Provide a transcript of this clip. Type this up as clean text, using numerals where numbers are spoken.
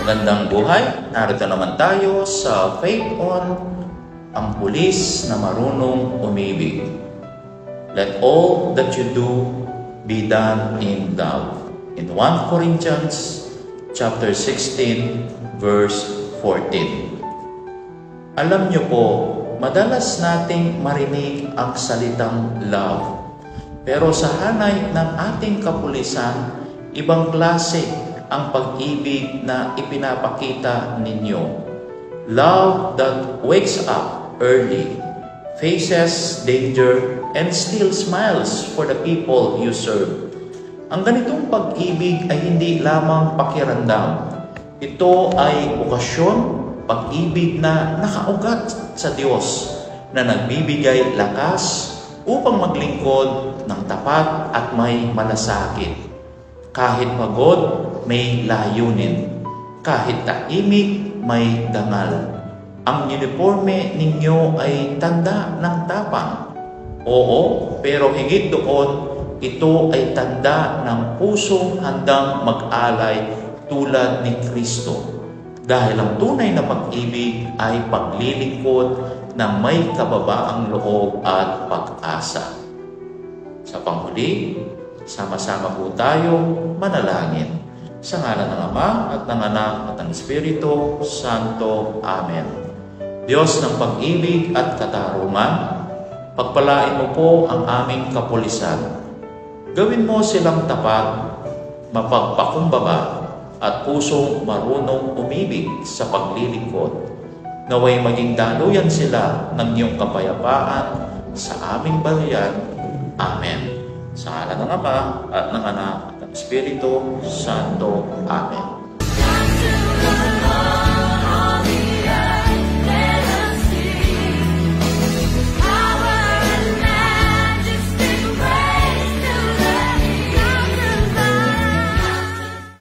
Magandang buhay, narito naman tayo sa Faith On, ang pulis na marunong umibig. Let all that you do be done in love. In 1 Corinthians chapter 16 verse 14. Alam niyo po, madalas nating marinig ang salitang love. Pero sa hanay ng ating kapulisan, ibang klase ang pag-ibig na ipinapakita ninyo. Love that wakes up early, faces danger, and still smiles for the people you serve. Ang ganitong pag-ibig ay hindi lamang pakiramdam. Ito ay okasyon, pag-ibig na nakaugat sa Diyos na nagbibigay lakas upang maglingkod ng tapat at may malasakit. Kahit pagod, may layunin. Kahit tahimik, may dangal. Ang uniforme ninyo ay tanda ng tapang. Oo, pero higit doon, ito ay tanda ng pusong handang mag-alay tulad ni Kristo. Dahil ang tunay na pag-ibig ay paglilingkod na may kababaang loob at pag-asa. Sa panghuli, sama-sama po tayong manalangin. Sa ngalan ng Ama at ng Anak at ng Espiritu Santo. Amen. Diyos ng pag-ibig at katarungan, pagpalain mo po ang aming kapulisan. Gawin mo silang tapat, mapagpakumbaba, at pusong marunong umibig sa paglilingkod. Naway maging daluyan sila ng iyong kapayapaan sa aming bayan. Amen. Sa ngalan ng Ama at ng Anak at ng Espiritu Santo. Amen.